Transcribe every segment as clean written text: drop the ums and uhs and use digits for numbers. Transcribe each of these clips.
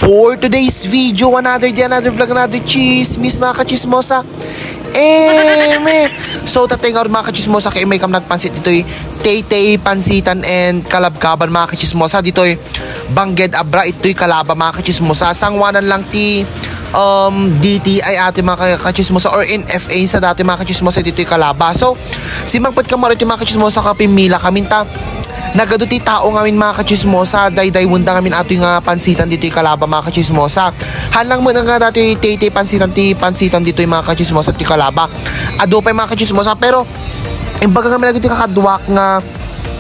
for today's video, another day, another vlog, another chismis mga kachismosa. So tatay nga rin mga kachismosa kay may kam nagpansit dito'y Tay Pansitan and Kalabkaban mga kachismosa. Dito'y Bangged Abra, ito'y Kalaba mga kachismosa. Sangwanan lang ti DT ay ate mga kachismosa or NFA sa dati mga kachismosa dito'y Kalaba. So si Magpad Kamaro ito mga kachismosa kapimila kaminta nagaduti tao ngamin mga kachismosa, day wunda ngamin ato yung pansitan dito yung Kalaba mga kachismosa. Hanlang mo nga dati Tay Pansitan dito yung mga kachismosa dito yung Kalaba. Ado pa yung mga kachismosa, pero imbaga kami lagi kakadwak nga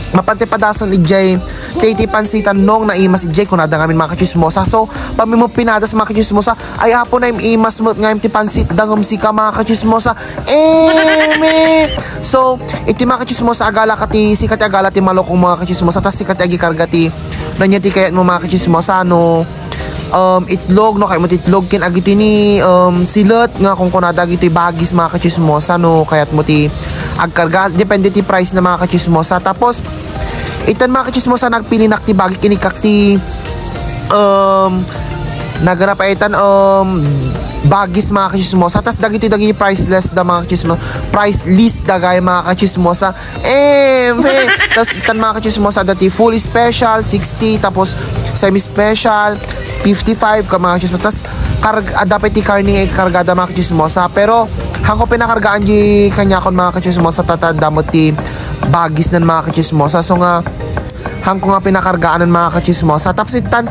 mapantipadasan ni Jay Tay Pansitan nung naimas si Jay kunada ngamin mga kachismosa. So pamimo pinadas mga kachismosa ay apo na imas mo ngayon ti pansit dangom si ka mga kachismosa. So iti mga kachismosa agala kati sikat agala ti malokong mga kachismosa tas sikat agi karga ti nanya ti kayat mo mga kachismosa no itlog no kay mo itlog kin agiti ni silat nga kung kunada agiti bagis mga kachismosa no kayat mo ti agkarga depende ti price na mga kachismosa. Tapos itan mga kachismosa nagpilinak ti bagi kinikak ti naganap itan bagis mga kachismosa. Tas dagiti priceless da mga kachismosa, price list dagay mga kachismosa. Tas itan mga kachismosa dati full special 60 tapos semi special 55 ka mga kachismosa. Tas dapat ti karni ay kargada mga kachismosa, pero hangko pinakargaan di kanya kon mga kachismosa tatadamot ti bagis nan mga kachismosa. So nga hangko nga pinakargaan ng mga kachismosa. Tapos itan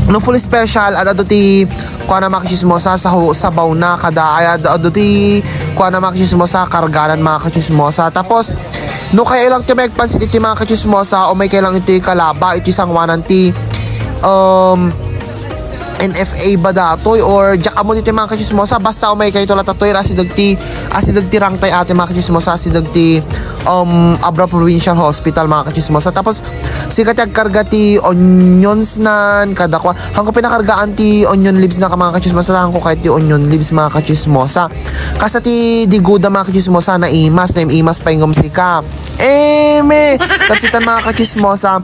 no full special at ado ti kuana mga kachismosa sa sabaw na kada ay ado ti kuana mga kachismosa karganan mga kachismosa. Tapos no kaya lang ti magpansit iti mga kachismosa o may kailang iti Kalaba iti sangwanan ti NFA ba datoy or jak amo dito mga kachismosa basta umay kayo to latatoy asidog ti rangtay ate mga kachismosa asidog ti Abra Provincial Hospital mga kachismosa. Tapos sikat karga ti onions nan kada kwa hangko pinakargaan ti onion leaves na ka mga kachismosa hangko kahit ti onion leaves mga kachismosa kasa ti diguda mga kachismosa na imas pa ingom sika tapsitan mga kachismosa.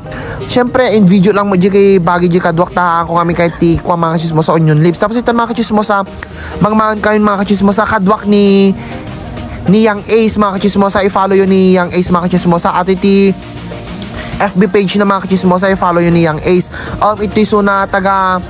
Syempre in video lang mo di kay bagi di kadwak ta ako kami kahit ti kwa mga kachismosa onion leaves. Tapos itan mga kachismosa mangmangan kayo mga kachismosa kadwak ni Yang Ace mga kachismosa. I-follow yun ni Yang Ace mga kachismosa at iti FB page na mga kachismosa i-follow yun ni Yang Ace. Ito so na taga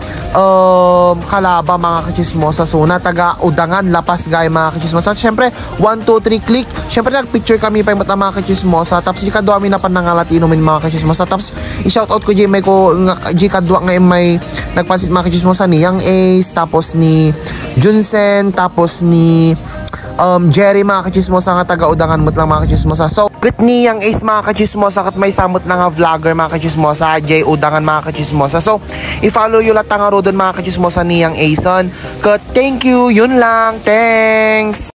Kalaba mga kachismosa, so na taga Udangan Lapas gay mga kachismosa. Syempre 1, 2, 3 click. Syempre nagpicture kami pa yung mga kachismosa. Tapos di kadwa mi na panangalat inumin mga kachismosa. Tapos i-shoutout ko may ko di kadwa ngayon may nagpansit mga kachismosa ni Yang Ace, tapos ni Junsen, tapos ni Jerry mga kachismosa nga taga Udangan mo lang mga kachismosa. So kit ni Yang Ace mga kachismosa kat may samot na nga vlogger mga kachismosa Jay Udangan mga kachismosa. So i-follow yung latang nga rodon mga kachismosa ni Yang Ace kat thank you, yun lang, thanks.